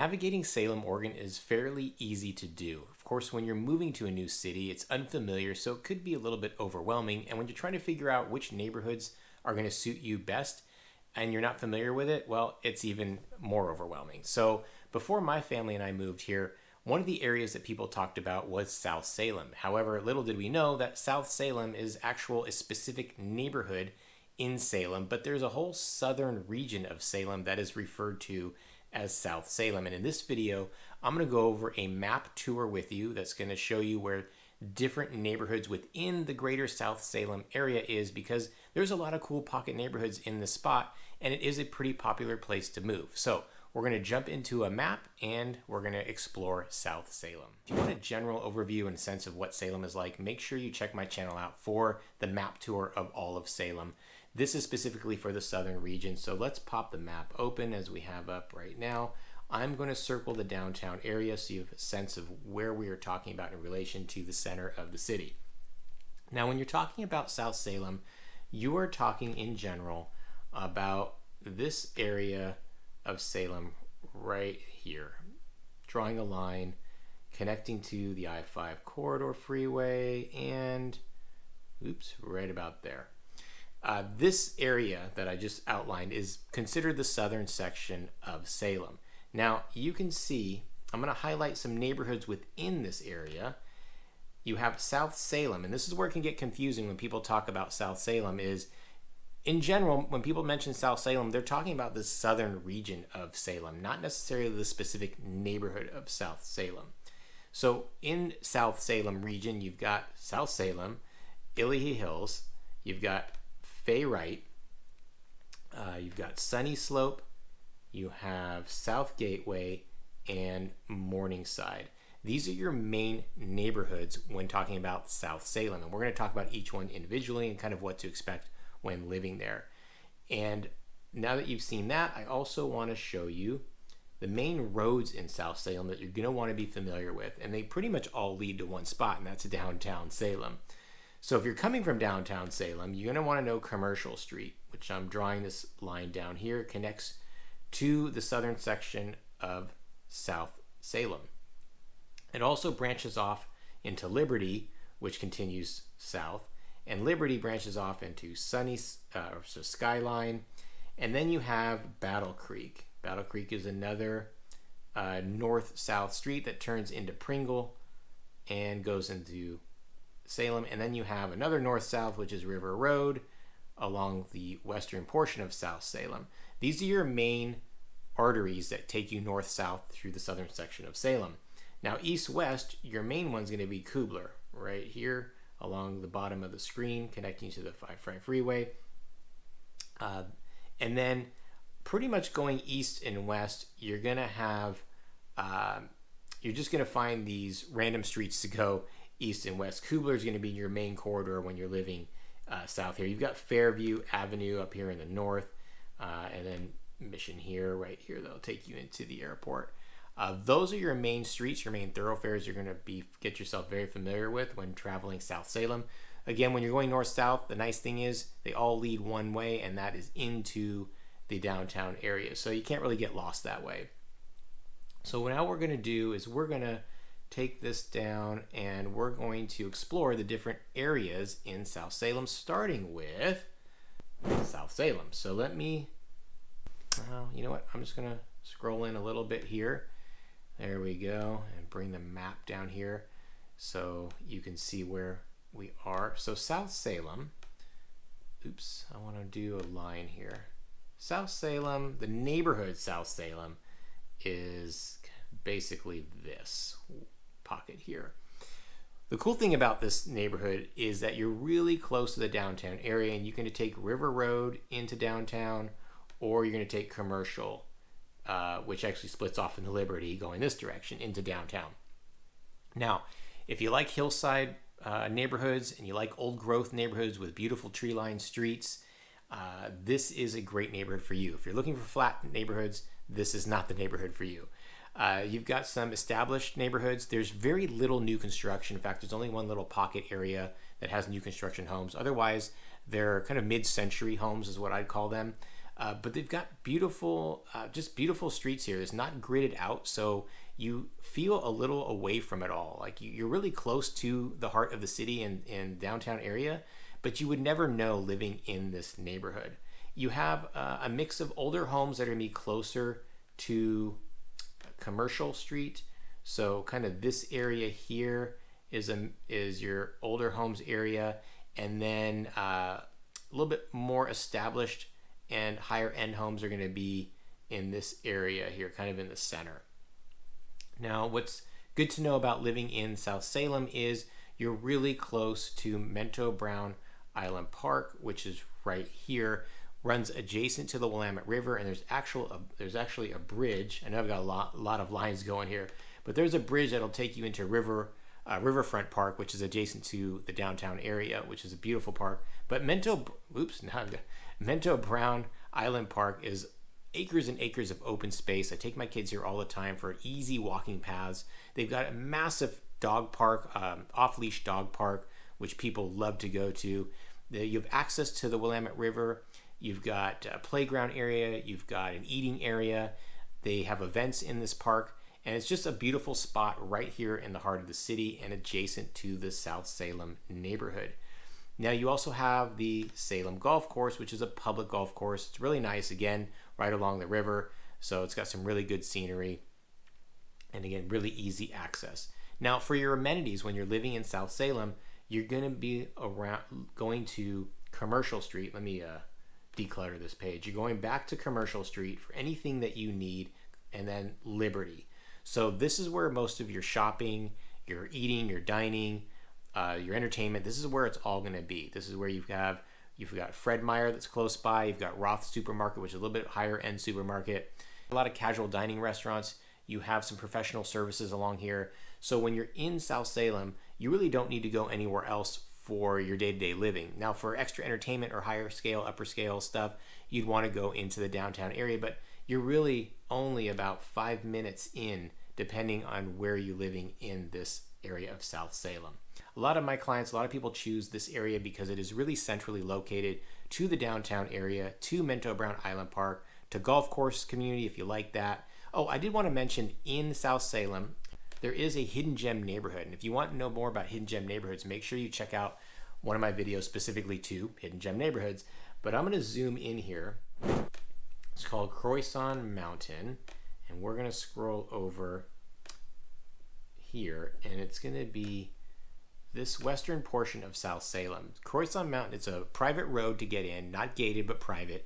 Navigating Salem, Oregon is fairly easy to do. Of course, when you're moving to a new city, it's unfamiliar, so it could be a little bit overwhelming. And when you're trying to figure out which neighborhoods are going to suit you best and you're not familiar with it, well, it's even more overwhelming. So before my family and I moved here, one of the areas that people talked about was South Salem. However, little did we know that South Salem is a specific neighborhood in Salem, but there's a whole southern region of Salem that is referred to as South Salem. And in this video, I'm going to go over a map tour with you that's going to show you where different neighborhoods within the greater South Salem area is, because there's a lot of cool pocket neighborhoods in this spot, and it is a pretty popular place to move. So we're going to jump into a map and we're going to explore South Salem. If you want a general overview and sense of what Salem is like, make sure you check my channel out for the map tour of all of Salem. This is specifically for the southern region, so let's pop the map open as we have up right now. I'm going to circle the downtown area so you have a sense of where we are talking about in relation to the center of the city. Now, when you're talking about South Salem, you are talking in general about this area of Salem right here, drawing a line connecting to the I-5 corridor freeway and right about there. This area that I just outlined is considered the southern section of Salem. Now you can see, I'm going to highlight some neighborhoods within this area. You have South Salem, and this is where it can get confusing when people talk about South Salem. Is in general, when people mention South Salem, they're talking about the southern region of Salem, not necessarily the specific neighborhood of South Salem. So in South Salem region, you've got South Salem, Illahee Hills, you've got Fein, you've got Sunny Slope, you have South Gateway, and Morningside. These are your main neighborhoods when talking about South Salem, and we're going to talk about each one individually and kind of what to expect when living there. And now that you've seen that, I also want to show you the main roads in South Salem that you're going to want to be familiar with, and they pretty much all lead to one spot, and that's downtown Salem. So if you're coming from downtown Salem, you're going to want to know Commercial Street, which I'm drawing this line down here, connects to the southern section of South Salem. It also branches off into Liberty, which continues south, and Liberty branches off into Skyline, and then you have Battle Creek. Battle Creek is another north-south street that turns into Pringle and goes into Salem, and then you have another north-south, which is River Road, along the western portion of South Salem. These are your main arteries that take you north-south through the southern section of Salem. Now, east-west, your main one's going to be Kubler, right here along the bottom of the screen, connecting to the I-5 freeway. And then pretty much going east and west, you're going to have, you're just going to find these random streets to go east and west. Kubler is going to be your main corridor when you're living south here. You've got Fairview Avenue up here in the north, and then Mission here, right here, that'll take you into the airport. Those are your main streets, your main thoroughfares you're going to get yourself very familiar with when traveling South Salem. Again, when you're going north-south, the nice thing is they all lead one way, and that is into the downtown area. So you can't really get lost that way. So now what we're going to do is we're going to take this down and we're going to explore the different areas in South Salem, starting with South Salem. So let me, you know what, I'm just gonna scroll in a little bit here. There we go, and bring the map down here so you can see where we are. So South Salem, I want to do a line here. South Salem, the neighborhood South Salem is basically this pocket here. The cool thing about this neighborhood is that you're really close to the downtown area, and you can take River Road into downtown, or you're going to take Commercial, which actually splits off into Liberty going this direction into downtown. Now, if you like hillside neighborhoods and you like old growth neighborhoods with beautiful tree-lined streets, this is a great neighborhood for you. If you're looking for flat neighborhoods, this is not the neighborhood for you. You've got some established neighborhoods. There's very little new construction. In fact, there's only one little pocket area that has new construction homes. Otherwise, they're kind of mid-century homes is what I'd call them. But they've got beautiful, just beautiful streets here. It's not gridded out, so you feel a little away from it all. Like you're really close to the heart of the city and downtown area, but you would never know living in this neighborhood. You have a mix of older homes that are going to be closer to Commercial Street. So kind of this area here is your older homes area, and then a little bit more established and higher end homes are going to be in this area here, kind of in the center. Now, what's good to know about living in South Salem is you're really close to Mento Brown Island Park, which is right here, runs adjacent to the Willamette River, and there's actually a bridge. I know I've got a lot of lines going here, but there's a bridge that'll take you into Riverfront Park, which is adjacent to the downtown area, which is a beautiful park. But Mento Brown Island Park is acres and acres of open space. I take my kids here all the time for easy walking paths. They've got a massive dog park, off-leash dog park, which people love to go to. You have access to the Willamette River. You've got a playground area. You've got an eating area. They have events in this park. And it's just a beautiful spot right here in the heart of the city and adjacent to the South Salem neighborhood. Now you also have the Salem Golf Course, which is a public golf course. It's really nice, again, right along the river. So it's got some really good scenery and again, really easy access. Now for your amenities, when you're living in South Salem, you're going to be going to Commercial Street. Let me declutter this page. You're going back to Commercial Street for anything that you need, and then Liberty. So this is where most of your shopping, your eating, your dining, your entertainment, this is where it's all going to be. This is where you've got Fred Meyer that's close by. You've got Roth Supermarket, which is a little bit higher end supermarket. A lot of casual dining restaurants. You have some professional services along here. So when you're in South Salem, you really don't need to go anywhere else for your day-to-day living. Now for extra entertainment or higher scale, upper scale stuff, you'd want to go into the downtown area, but you're really only about 5 minutes in, depending on where you're living in this area of South Salem. A lot of my clients, a lot of people choose this area because it is really centrally located to the downtown area, to Mento Brown Island Park, to golf course community if you like that. Oh, I did want to mention in South Salem, there is a hidden gem neighborhood. And if you want to know more about hidden gem neighborhoods, make sure you check out one of my videos specifically to hidden gem neighborhoods. But I'm going to zoom in here. It's called Croissant Mountain, and we're going to scroll over here, and it's going to be this western portion of South Salem. Croissant Mountain, it's a private road to get in, not gated, but private.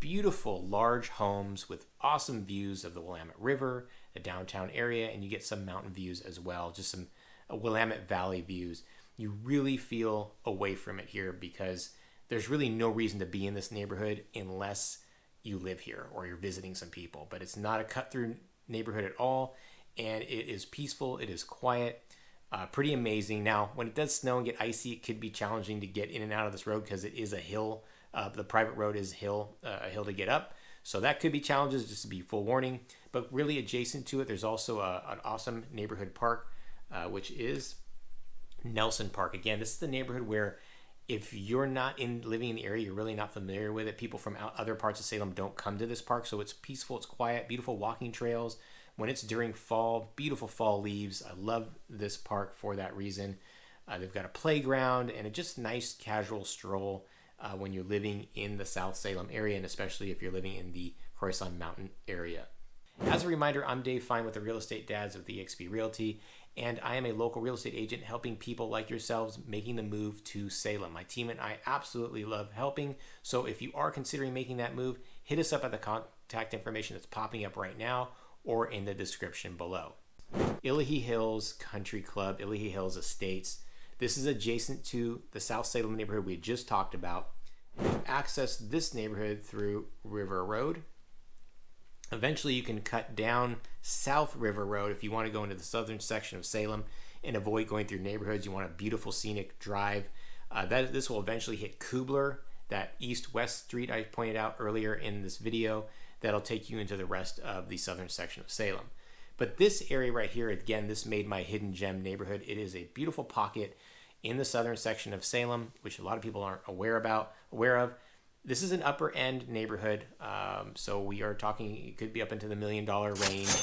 Beautiful, large homes with awesome views of the Willamette River, the downtown area, and you get some mountain views as well, just some Willamette Valley views. You really feel away from it here because there's really no reason to be in this neighborhood unless you live here or you're visiting some people. But it's not a cut-through neighborhood at all, and it is peaceful, it is quiet, pretty amazing. Now, when it does snow and get icy, it could be challenging to get in and out of this road because it is a hill. The private road is a hill to get up. So that could be challenges, just to be full warning. But really adjacent to it, there's also an awesome neighborhood park, which is Nelson Park. Again, this is the neighborhood where if you're not living in the area, you're really not familiar with it. People from other parts of Salem don't come to this park. So it's peaceful, it's quiet, beautiful walking trails. When it's during fall, beautiful fall leaves. I love this park for that reason. They've got a playground and a just nice casual stroll when you're living in the South Salem area, and especially if you're living in the Croissant Mountain area. As a reminder, I'm Dave Fein with the Real Estate Dads of eXp Realty, and I am a local real estate agent helping people like yourselves making the move to Salem. My team and I absolutely love helping, so if you are considering making that move, hit us up at the contact information that's popping up right now or in the description below. Illahee Hills Country Club, Illahee Hills Estates. This is adjacent to the South Salem neighborhood we just talked about. You access this neighborhood through River Road. Eventually you can cut down South River Road if you want to go into the southern section of Salem and avoid going through neighborhoods. You want a beautiful scenic drive. This will eventually hit Kubler, that east-west street I pointed out earlier in this video. That'll take you into the rest of the southern section of Salem. But this area right here, again, this made my hidden gem neighborhood. It is a beautiful pocket in the southern section of Salem, which a lot of people aren't aware of. This is an upper end neighborhood, so we are talking, it could be up into the $1 million range.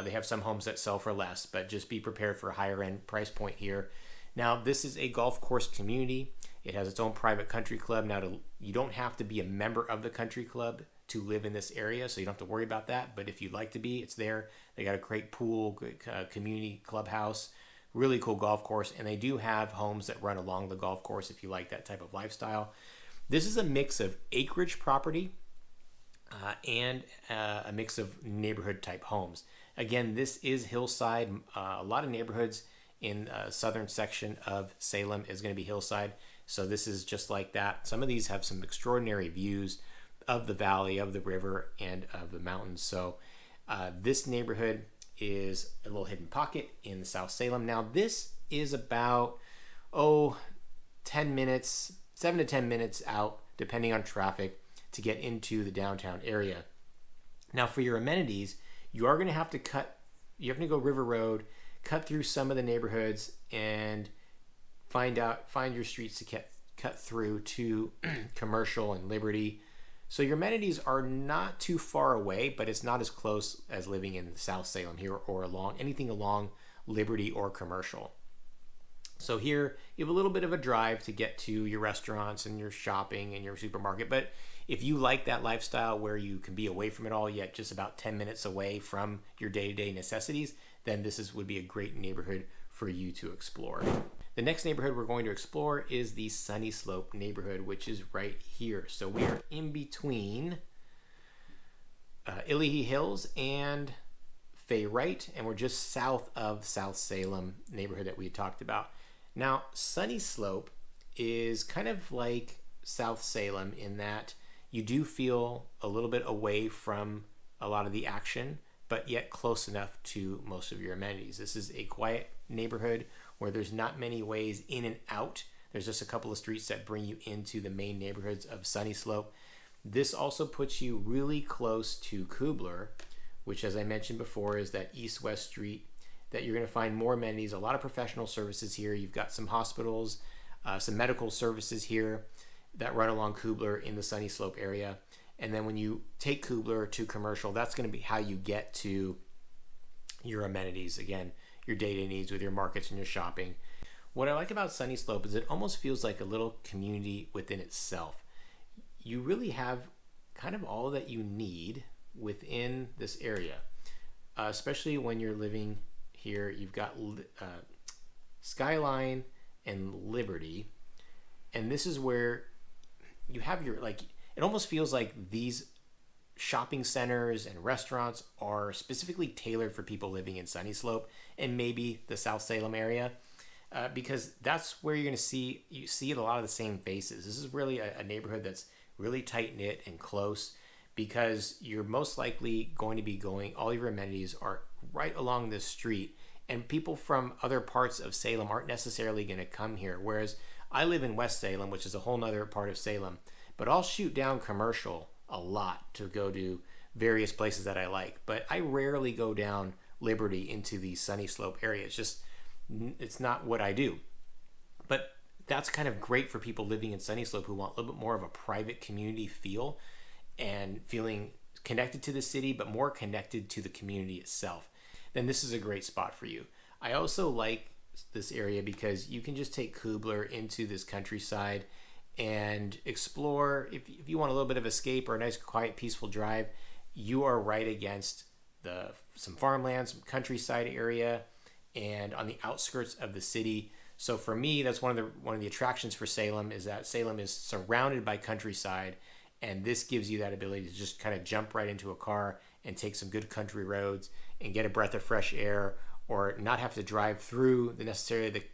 They have some homes that sell for less, but just be prepared for a higher end price point here. Now, this is a golf course community. It has its own private country club. Now, you don't have to be a member of the country club to live in this area, so you don't have to worry about that. But if you'd like to be, it's there. They got a great pool, great community clubhouse, really cool golf course, and they do have homes that run along the golf course if you like that type of lifestyle. This is a mix of acreage property and a mix of neighborhood type homes. Again, this is hillside. A lot of neighborhoods in southern section of Salem is going to be hillside. So this is just like that. Some of these have some extraordinary views of the valley, of the river, and of the mountains. So this neighborhood is a little hidden pocket in South Salem. Now this is about 10 minutes, 7 to 10 minutes out, depending on traffic, to get into the downtown area. Now for your amenities, you are going to have to go River Road, cut through some of the neighborhoods, and find your streets to cut through to Commercial and Liberty. So your amenities are not too far away, but it's not as close as living in South Salem here or anything along Liberty or Commercial. So here you have a little bit of a drive to get to your restaurants and your shopping and your supermarket. But if you like that lifestyle where you can be away from it all, yet just about 10 minutes away from your day-to-day necessities, then would be a great neighborhood for you to explore. The next neighborhood we're going to explore is the Sunny Slope neighborhood, which is right here. So we are in between Illahee Hills and Fein, and we're just south of South Salem neighborhood that we talked about. Now, Sunny Slope is kind of like South Salem in that you do feel a little bit away from a lot of the action, but yet close enough to most of your amenities. This is a quiet neighborhood where there's not many ways in and out. There's just a couple of streets that bring you into the main neighborhoods of Sunny Slope. This also puts you really close to Kubler, which, as I mentioned before, is that east-west street that you're going to find more amenities, a lot of professional services here. You've got some hospitals, some medical services here that run along Kubler in the Sunny Slope area. And then when you take Kubler to Commercial, that's going to be how you get to your amenities. Again, your day-to-day needs with your markets and your shopping. What I like about Sunny Slope is it almost feels like a little community within itself. You really have kind of all that you need within this area, especially when you're living here. You've got Skyline and Liberty, and this is where you have your, it almost feels like these shopping centers and restaurants are specifically tailored for people living in Sunny Slope and maybe the South Salem area, because that's where you're going to see a lot of the same faces. This is really a neighborhood that's really tight knit and close, because you're most likely going to be all your amenities are right along this street, and people from other parts of Salem aren't necessarily going to come here. Whereas I live in West Salem, which is a whole nother part of Salem, but I'll shoot down Commercial a lot to go to various places that I like, but I rarely go down Liberty into the Sunny Slope area. It's not what I do. But that's kind of great for people living in Sunny Slope who want a little bit more of a private community feel and feeling connected to the city, but more connected to the community itself. Then this is a great spot for you. I also like this area because you can just take Kubler into this countryside and explore. If you want a little bit of escape or a nice, quiet, peaceful drive, you are right against some farmland, some countryside area, and on the outskirts of the city. So for me, that's one of the attractions for Salem, is that Salem is surrounded by countryside, and this gives you that ability to just kind of jump right into a car and take some good country roads and get a breath of fresh air, or not have to drive through necessarily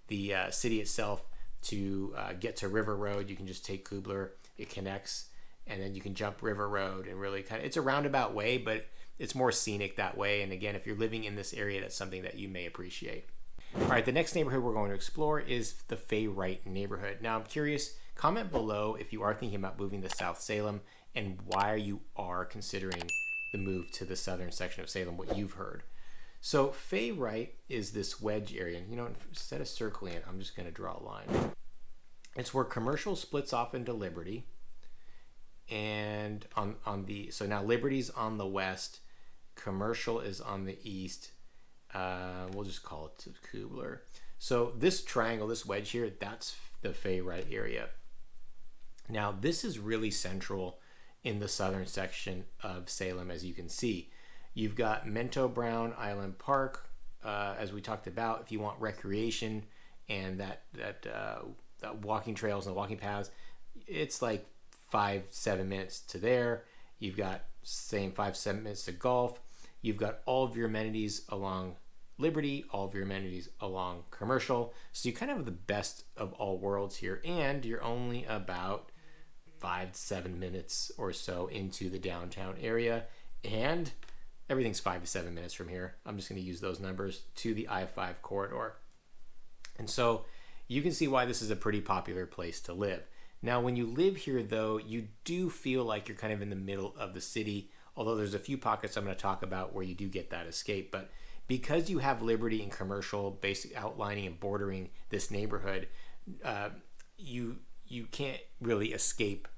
the city itself to get to River Road. You can just take Kubler, it connects, and then you can jump River Road, and really it's a roundabout way, but it's more scenic that way. And again, if you're living in this area, that's something that you may appreciate. All right, the next neighborhood we're going to explore is the Fein neighborhood. Now, I'm curious, comment below if you are thinking about moving to South Salem and why you are considering the move to the southern section of Salem, what you've heard. So Fein is this wedge area. Instead of circling it, I'm just going to draw a line. It's where Commercial splits off into Liberty, and so now Liberty's on the west, commercial is on the east. We'll just call it Kubler. So this triangle, this wedge here, that's the Fein area. Now this is really central in the southern section of Salem, as you can see. You've got Mento Brown Island Park, as we talked about. If you want recreation and that walking trails and walking paths, it's like 5-7 minutes to there. You've got same 5-7 minutes to golf. You've got all of your amenities along Liberty, all of your amenities along commercial. So you kind of have the best of all worlds here, and you're only about 5-7 minutes or so into the downtown area, and everything's 5-7 minutes from here. I'm just going to use those numbers to the I-5 corridor. And so you can see why this is a pretty popular place to live. Now, when you live here, though, you do feel like you're kind of in the middle of the city, although there's a few pockets I'm going to talk about where you do get that escape. But because you have Liberty and commercial basic outlining and bordering this neighborhood, you can't really escape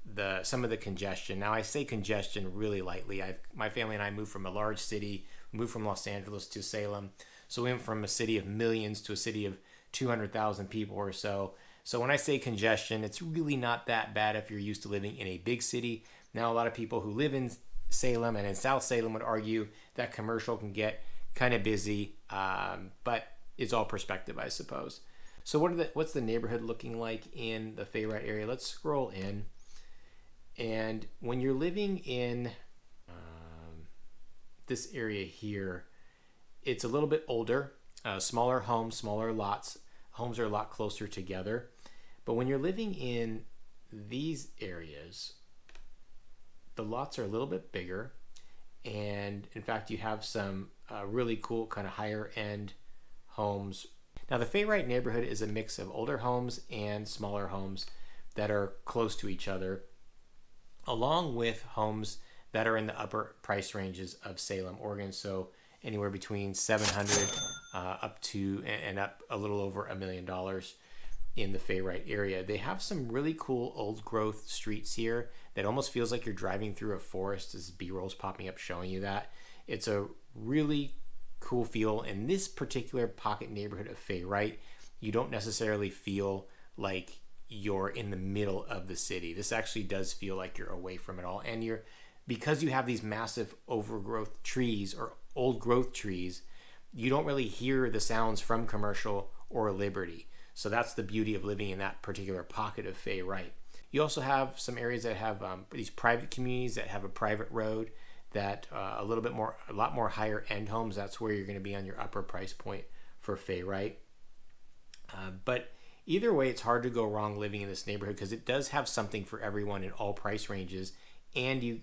some of the congestion. Now, I say congestion really lightly. My family and I moved from a large city, moved from Los Angeles to Salem. So we went from a city of millions to a city of 200,000 people or so. So when I say congestion, it's really not that bad if you're used to living in a big city. Now, a lot of people who live in Salem and in South Salem would argue that commercial can get kind of busy, but it's all perspective, I suppose. So what's the neighborhood looking like in the Fein area? Let's scroll in. And when you're living in this area here, it's a little bit older, smaller homes, smaller lots. Homes are a lot closer together. But when you're living in these areas, the lots are a little bit bigger. And in fact, you have some really cool kind of higher end homes. Now, the Fein neighborhood is a mix of older homes and smaller homes that are close to each other, along with homes that are in the upper price ranges of Salem, Oregon. So anywhere between 700 up to and up a little over $1 million in the Fein area. They have some really cool old growth streets here that almost feels like you're driving through a forest. As B-roll's popping up showing you that. It's a really cool feel in this particular pocket neighborhood of Fein. You don't necessarily feel like you're in the middle of the city. This actually does feel like you're away from it all, and because you have these massive overgrowth trees or old growth trees, you don't really hear the sounds from commercial or Liberty. So that's the beauty of living in that particular pocket of Fein. You also have some areas that have these private communities that have a private road that a lot more higher end homes. That's where you're going to be on your upper price point for Fein. But either way, it's hard to go wrong living in this neighborhood because it does have something for everyone in all price ranges, and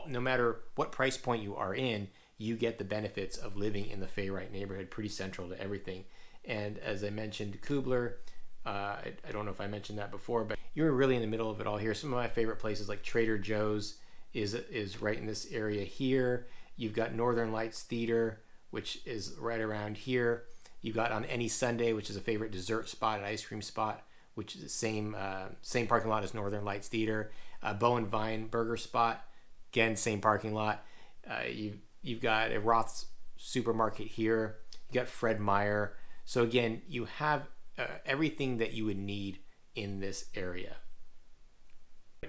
no matter what price point you are in, you get the benefits of living in the Fein neighborhood, pretty central to everything. And as I mentioned, Kubler, I don't know if I mentioned that before, but you're really in the middle of it all here. Some of my favorite places like Trader Joe's is right in this area here. You've got Northern Lights Theater, which is right around here. You've got On Any Sunday, which is a favorite dessert spot, an ice cream spot, which is the same parking lot as Northern Lights Theater. Bow and Vine Burger Spot, again, same parking lot. You've got a Roth's supermarket here. You got Fred Meyer. So again, you have everything that you would need in this area.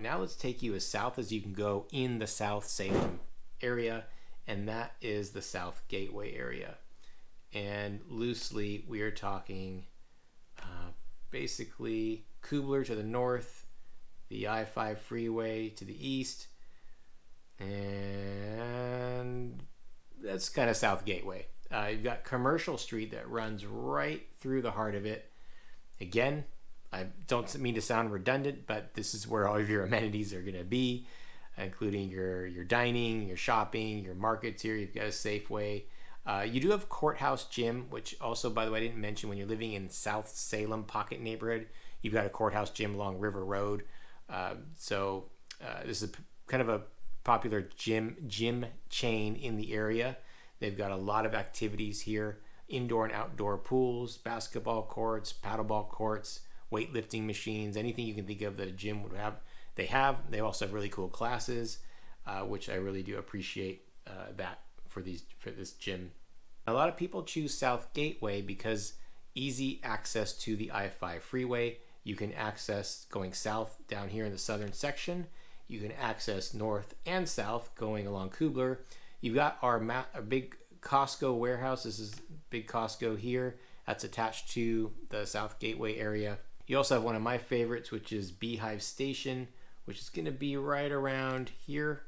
Now let's take you as south as you can go in the South Salem area, and that is the South Gateway area. And loosely, we are talking basically Kubler to the north, the I-5 freeway to the east, and that's kind of South Gateway. You've got Commercial Street that runs right through the heart of it. Again, I don't mean to sound redundant, but this is where all of your amenities are going to be, including your dining, your shopping, your markets here. You've got a Safeway. You do have Courthouse Gym, which also, by the way, I didn't mention when you're living in South Salem Pocket neighborhood, you've got a Courthouse Gym along River Road. So this is kind of a popular gym chain in the area. They've got a lot of activities here, indoor and outdoor pools, basketball courts, paddleball courts, weightlifting machines, anything you can think of that a gym would have. They also have really cool classes, which I really do appreciate that for this gym. A lot of people choose South Gateway because easy access to the I-5 freeway. You can access going south down here in the southern section. You can access north and south going along Kubler. You've got our big Costco warehouse. This is big Costco here. That's attached to the South Gateway area. You also have one of my favorites, which is Beehive Station, which is going to be right around here.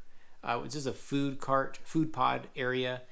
Which is a food pod area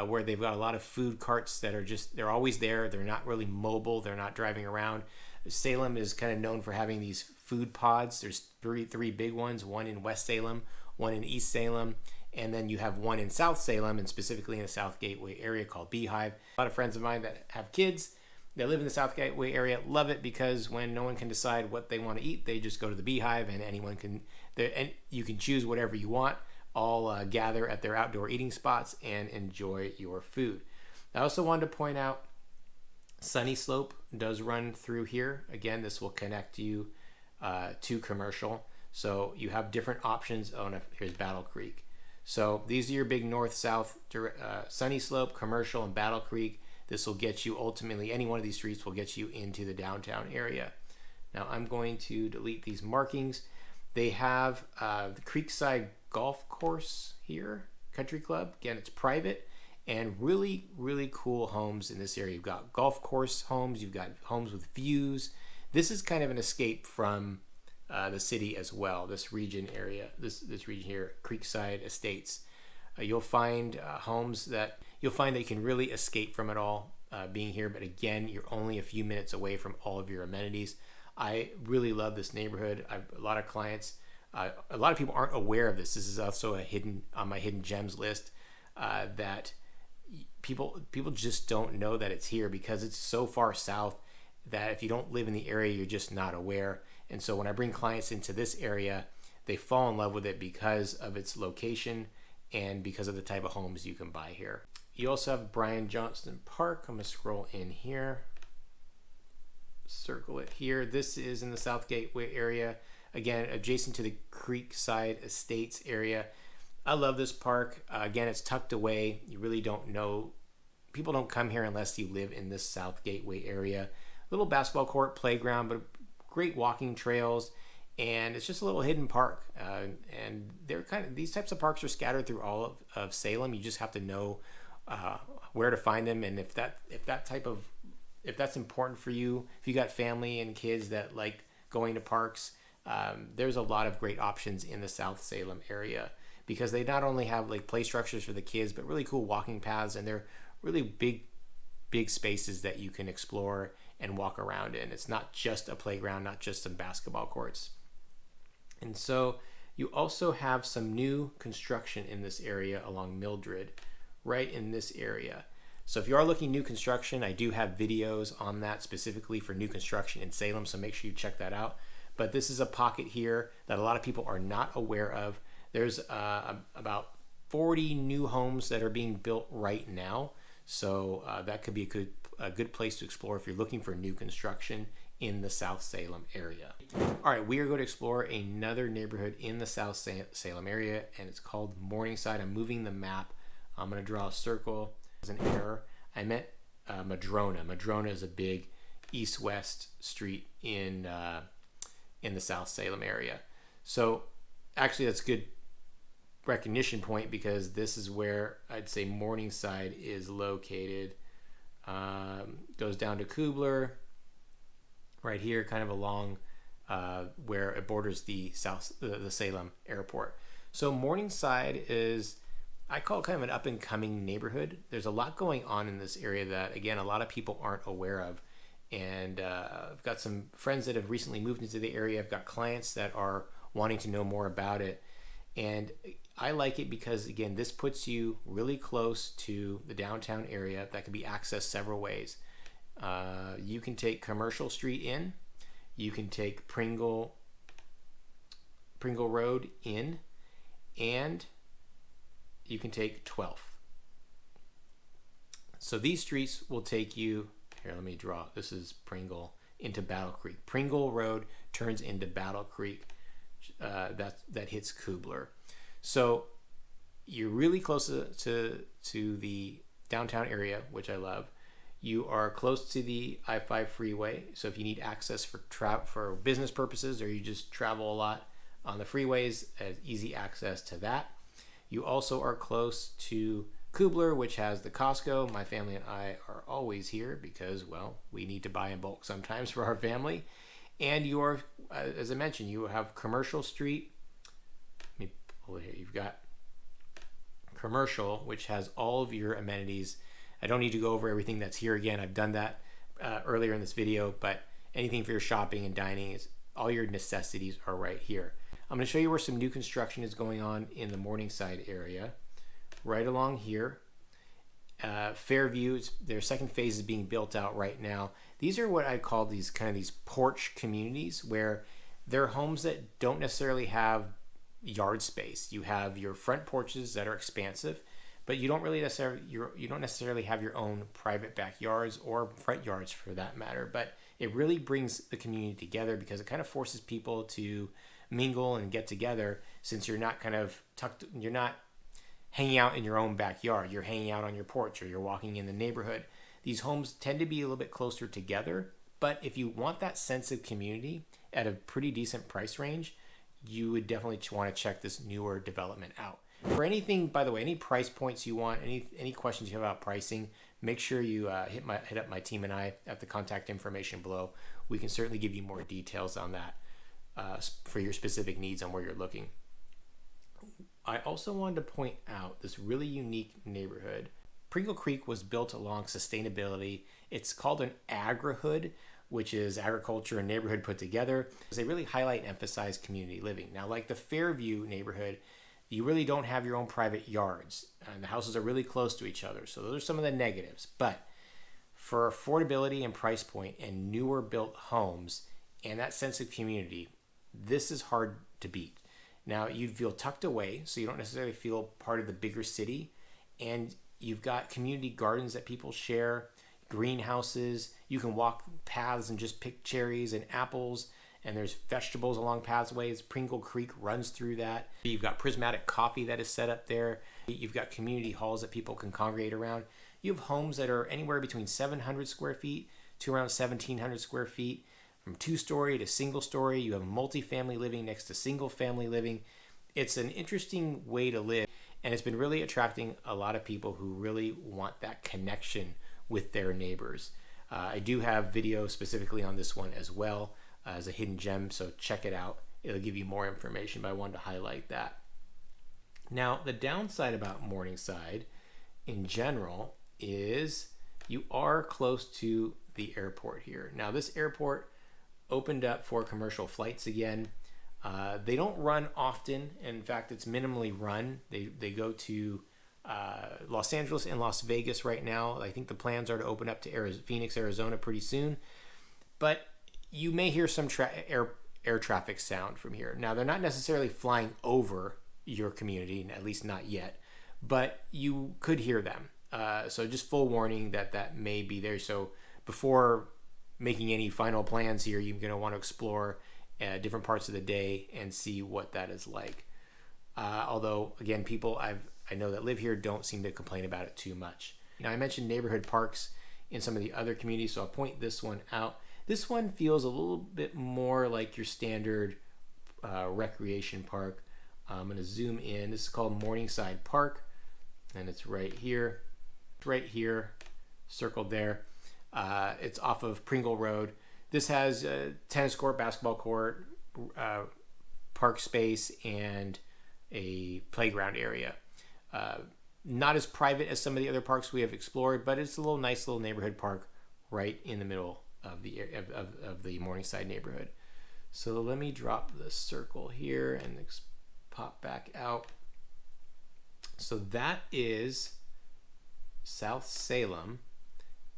where they've got a lot of food carts that are they're always there. They're not really mobile. They're not driving around. Salem is kind of known for having these food pods. There's three big ones, one in West Salem, one in East Salem, and then you have one in South Salem, and specifically in the South Gateway area called Beehive. A lot of friends of mine that have kids that live in the South Gateway area love it because when no one can decide what they want to eat, they just go to the Beehive, and and you can choose whatever you want. All gather at their outdoor eating spots and enjoy your food. I also wanted to point out Sunny Slope does run through here. Again, this will connect you to commercial. So you have different options. Here's Battle Creek. So these are your big north-south, Sunny Slope, commercial, and Battle Creek. This will get you ultimately, any one of these streets will get you into the downtown area. Now I'm going to delete these markings. They have the Creekside Golf Course here, Country Club. Again, it's private and really, really cool homes in this area. You've got golf course homes. You've got homes with views. This is kind of an escape from the city as well. This region area, this region here, Creekside Estates. You'll find homes that you can really escape from it all being here. But again, you're only a few minutes away from all of your amenities. I really love this neighborhood. A lot of clients, a lot of people aren't aware of this. This is also on my hidden gems list that people just don't know that it's here because it's so far south that if you don't live in the area, you're just not aware. And so when I bring clients into this area, they fall in love with it because of its location and because of the type of homes you can buy here. You also have Brian Johnston Park. I'm going to scroll in here. Circle it here. This is in the South Gateway area. Again, adjacent to the Creekside Estates area. I love this park. Again, it's tucked away. You really don't know. People don't come here unless you live in this South Gateway area. Little basketball court, playground, but great walking trails. And it's just a little hidden park. And these types of parks are scattered through all of Salem. You just have to know where to find them. And if that's important for you, if you got family and kids that like going to parks, there's a lot of great options in the South Salem area because they not only have like play structures for the kids, but really cool walking paths, and they're really big spaces that you can explore and walk around in. It's not just a playground, not just some basketball courts. And so you also have some new construction in this area along Mildred, right in this area. So if you are looking new construction, I do have videos on that specifically for new construction in Salem, so make sure you check that out. But this is a pocket here that a lot of people are not aware of. There's about 40 new homes that are being built right now. So that could be a good place to explore if you're looking for new construction in the South Salem area. All right, we are going to explore another neighborhood in the South Salem area, and it's called Morningside. I'm moving the map. I'm going to draw a circle. There's an error. I meant Madrona. Madrona is a big east-west street in the South Salem area. So actually that's a good recognition point because this is where I'd say Morningside is located. Goes down to Kubler, right here, kind of along where it borders the Salem airport. So Morningside is, I call it kind of an up-and-coming neighborhood. There's a lot going on in this area that, again, a lot of people aren't aware of. And I've got some friends that have recently moved into the area. I've got clients that are wanting to know more about it. And I like it because, again, this puts you really close to the downtown area that can be accessed several ways. You can take Commercial Street in. You can take Pringle Road in. And you can take 12th. So these streets will take you, here, let me draw. This is Pringle into Battle Creek. Pringle Road turns into Battle Creek. that hits Kubler. So you're really close to the downtown area, which I love. You are close to the I-5 freeway, so if you need access for business purposes, or you just travel a lot on the freeways, easy access to that. You also are close to Kubler, which has the Costco. My family and I are always here because, well, we need to buy in bulk sometimes for our family. And you are, as I mentioned, you have Commercial Street. Let me pull it here. You've got Commercial, which has all of your amenities. I don't need to go over everything that's here again. I've done that earlier in this video, but anything for your shopping and dining, all your necessities are right here. I'm going to show you where some new construction is going on in the Morningside area. Right along here, Fairview, their second phase is being built out right now. These are what I call these porch communities, where they're homes that don't necessarily have yard space. You have your front porches that are expansive, but you don't necessarily have your own private backyards or front yards for that matter. But it really brings the community together because it kind of forces people to mingle and get together, since you're not you're not hanging out in your own backyard. You're hanging out on your porch, or you're walking in the neighborhood. These homes tend to be a little bit closer together, but if you want that sense of community at a pretty decent price range, you would definitely want to check this newer development out. For anything, by the way, any price points you want, any questions you have about pricing, make sure you hit up my team and I at the contact information below. We can certainly give you more details on that for your specific needs on where you're looking. I also wanted to point out this really unique neighborhood. Pringle Creek was built along sustainability. It's called an agrihood, which is agriculture and neighborhood put together. They really highlight and emphasize community living. Now, like the Fairview neighborhood, you really don't have your own private yards, and the houses are really close to each other. So those are some of the negatives. But for affordability and price point and newer built homes and that sense of community, this is hard to beat. Now, you'd feel tucked away, so you don't necessarily feel part of the bigger city. And you've got community gardens that people share, greenhouses. You can walk paths and just pick cherries and apples. And there's vegetables along pathways. Pringle Creek runs through that. You've got prismatic coffee that is set up there. You've got community halls that people can congregate around. You have homes that are anywhere between 700 square feet to around 1,700 square feet. From two-story to single-story, you have multifamily living next to single-family living. It's an interesting way to live, and it's been really attracting a lot of people who really want that connection with their neighbors. I do have video specifically on this one as well as a hidden gem, so check it out. It'll give you more information, but I wanted to highlight that. Now, the downside about Morningside in general is you are close to the airport here. Now, this airport opened up for commercial flights again. They don't run often. In fact, it's minimally run. They go to Los Angeles and Las Vegas right now. I think the plans are to open up to Phoenix, Arizona pretty soon. But you may hear some air traffic sound from here. Now, they're not necessarily flying over your community, at least not yet, but you could hear them. So just full warning that may be there. So before making any final plans here, you're going to want to explore different parts of the day and see what that is like. Although, again, people I know that live here don't seem to complain about it too much. Now, I mentioned neighborhood parks in some of the other communities, so I'll point this one out. This one feels a little bit more like your standard recreation park. I'm going to zoom in. This is called Morningside Park, and it's right here, circled there. It's off of Pringle Road. This has a tennis court, basketball court, park space, and a playground area. Not as private as some of the other parks we have explored, but it's a nice little neighborhood park right in the middle of the Morningside neighborhood. So let me drop the circle here and pop back out. So that is South Salem.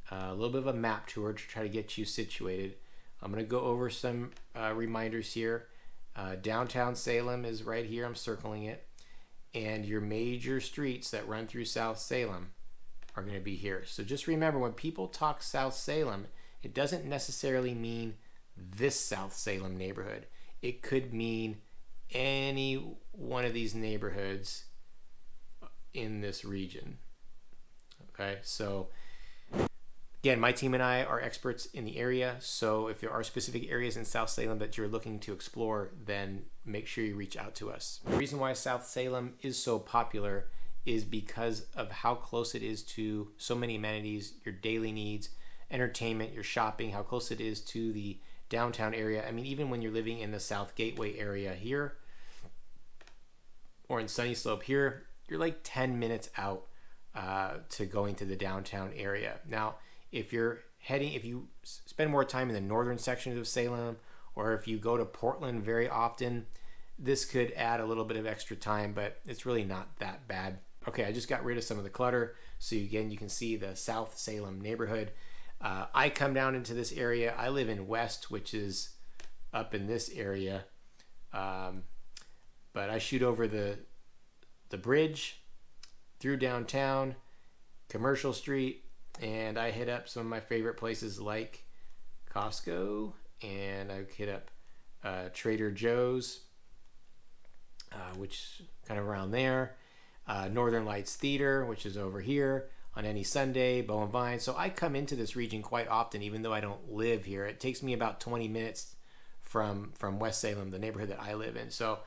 A little bit of a map tour to try to get you situated. I'm going to go over some reminders here. Downtown Salem is right here. I'm circling it. And your major streets that run through South Salem are going to be here. So just remember, when people talk South Salem, it doesn't necessarily mean this South Salem neighborhood. It could mean any one of these neighborhoods in this region. Okay, so again, my team and I are experts in the area, so if there are specific areas in South Salem that you're looking to explore, then make sure you reach out to us. The reason why South Salem is so popular is because of how close it is to so many amenities, your daily needs, entertainment, your shopping, how close it is to the downtown area. I mean, even when you're living in the South Gateway area here or in Sunny Slope here, you're like 10 minutes out to going to the downtown area. Now, if you spend more time in the northern sections of Salem, or if you go to Portland very often, this could add a little bit of extra time, but it's really not that bad. Okay, I just got rid of some of the clutter. So again, you can see the South Salem neighborhood. I come down into this area. I live in West, which is up in this area. But I shoot over the bridge through downtown, Commercial Street, and I hit up some of my favorite places like Costco, and I hit up Trader Joe's, which kind of around there, Northern Lights Theater, which is over here on any Sunday, Bow and Vine. So I come into this region quite often, even though I don't live here. It takes me about 20 minutes from West Salem, the neighborhood that I live in. So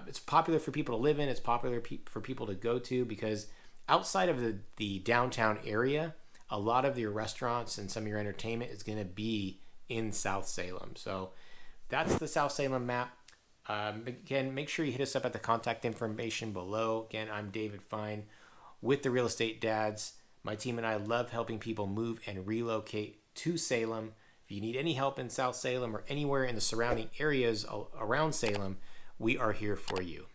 it's popular for people to live in. It's popular for people to go to, because outside of the downtown area, a lot of your restaurants and some of your entertainment is going to be in South Salem. So that's the South Salem map. Again, make sure you hit us up at the contact information below. Again, I'm David Fein with the Real Estate Dads. My team and I love helping people move and relocate to Salem. If you need any help in South Salem or anywhere in the surrounding areas around Salem, we are here for you.